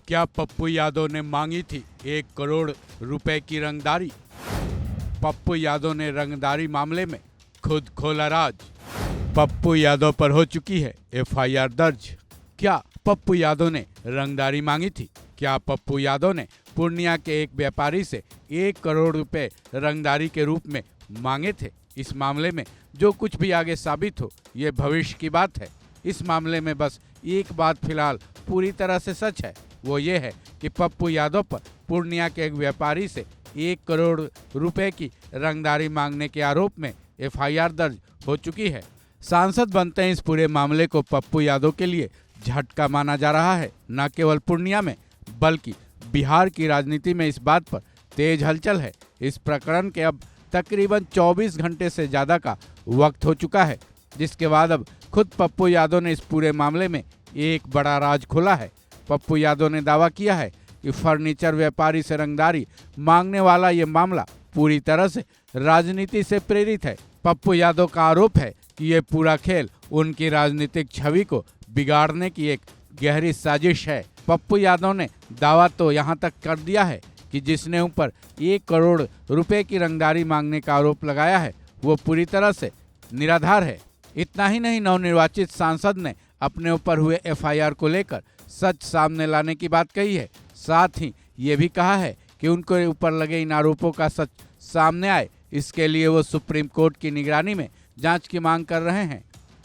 क्या पप्पू यादव ने मांगी थी 1 करोड़ रुपए की रंगदारी? पप्पू यादव ने रंगदारी मामले में खुद खोला राज। पप्पू यादव पर हो चुकी है एफआईआर दर्ज। क्या पप्पू यादव ने रंगदारी मांगी थी? क्या पप्पू यादव ने पूर्णिया के एक व्यापारी से 1 करोड़ रुपए रंगदारी के रूप में मांगे थे? इस मामले में जो कुछ भी आगे साबित हो, ये भविष्य की बात है। इस मामले में बस एक बात फिलहाल पूरी तरह से सच है, वो ये है कि पप्पू यादव पर पूर्णिया के एक व्यापारी से 1 करोड़ रुपए की रंगदारी मांगने के आरोप में एफआईआर दर्ज हो चुकी है। सांसद बनते हैं इस पूरे मामले को पप्पू यादव के लिए झटका माना जा रहा है। न केवल पूर्णिया में बल्कि बिहार की राजनीति में इस बात पर तेज हलचल है। इस प्रकरण के अब तकरीबन 24 घंटे से ज़्यादा का वक्त हो चुका है, जिसके बाद अब खुद पप्पू यादव ने इस पूरे मामले में एक बड़ा राज खोला है। पप्पू यादव ने दावा किया है कि फर्नीचर व्यापारी से रंगदारी मांगने वाला ये मामला पूरी तरह से राजनीति से प्रेरित है। पप्पू यादव का आरोप है कि ये पूरा खेल उनकी राजनीतिक छवि को बिगाड़ने की एक गहरी साजिश है। पप्पू यादव ने दावा तो यहाँ तक कर दिया है कि जिसने ऊपर 1 करोड़ रुपए की रंगदारी मांगने का आरोप लगाया है वो पूरी तरह से निराधार है। इतना ही नहीं, नवनिर्वाचित सांसद ने अपने ऊपर हुए एफआईआर को लेकर सच सामने लाने की बात कही है। साथ ही ये भी कहा है कि उनके ऊपर लगे इन आरोपों का सच सामने आए, इसके लिए वो सुप्रीम कोर्ट की निगरानी में जांच की मांग कर रहे हैं।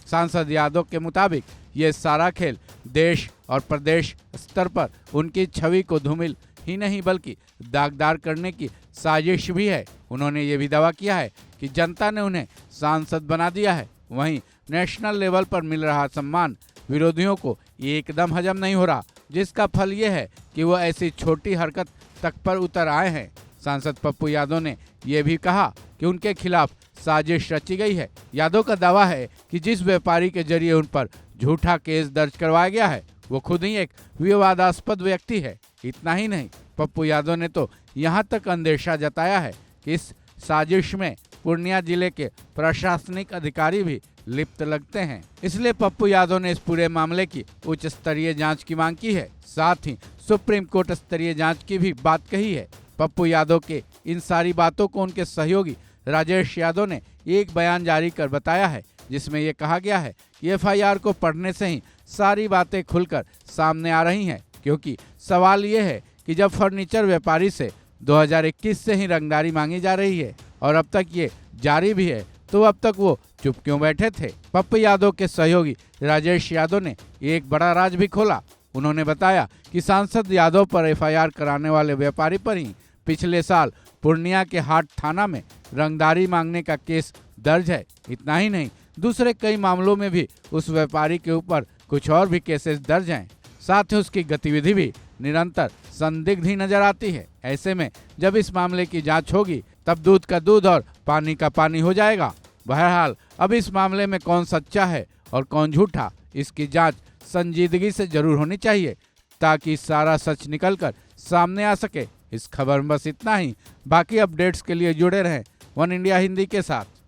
सांसद यादव के मुताबिक ये सारा खेल देश और प्रदेश स्तर पर उनकी छवि को धूमिल ही नहीं बल्कि दागदार करने की साजिश भी है। उन्होंने ये भी दावा किया है कि जनता ने उन्हें सांसद बना दिया है, वहीं नेशनल लेवल पर मिल रहा सम्मान विरोधियों को एकदम हजम नहीं हो रहा, जिसका फल ये है कि वो ऐसी छोटी हरकत तक पर उतर आए हैं। सांसद पप्पू यादव ने यह भी कहा कि उनके खिलाफ साजिश रची गई है। यादव का दावा है कि जिस व्यापारी के जरिए उन पर झूठा केस दर्ज करवाया गया है वो खुद ही एक विवादास्पद व्यक्ति है। इतना ही नहीं, पप्पू यादव ने तो यहाँ तक अंदेशा जताया है कि इस साजिश में पूर्णिया जिले के प्रशासनिक अधिकारी भी लिप्त लगते हैं। इसलिए पप्पू यादव ने इस पूरे मामले की उच्च स्तरीय जांच की मांग की है। साथ ही सुप्रीम कोर्ट स्तरीय जांच की भी बात कही है। पप्पू यादव के इन सारी बातों को उनके सहयोगी राजेश यादव ने एक बयान जारी कर बताया है, जिसमें ये कहा गया है कि एफआईआर को पढ़ने से ही सारी बातें खुलकर सामने आ रही हैं, क्योंकि सवाल ये है कि जब फर्नीचर व्यापारी से 2021 से ही रंगदारी मांगी जा रही है और अब तक ये जारी भी है, तो अब तक वो चुप क्यों बैठे थे? पप्पू यादव के सहयोगी राजेश यादव ने एक बड़ा राज भी खोला। उन्होंने बताया कि सांसद यादव पर एफआईआर कराने वाले व्यापारी पर ही पिछले साल पूर्णिया के हाट थाना में रंगदारी मांगने का केस दर्ज है। इतना ही नहीं, दूसरे कई मामलों में भी उस व्यापारी के ऊपर कुछ और भी केसेस दर्ज हैं। साथ ही उसकी गतिविधि भी निरंतर संदिग्ध ही नजर आती है। ऐसे में जब इस मामले की जांच होगी तब दूध का दूध और पानी का पानी हो जाएगा। बहरहाल अब इस मामले में कौन सच्चा है और कौन झूठा, इसकी जांच संजीदगी से जरूर होनी चाहिए ताकि सारा सच निकलकर सामने आ सके। इस खबर में बस इतना ही। बाकी अपडेट्स के लिए जुड़े रहें वन इंडिया हिंदी के साथ।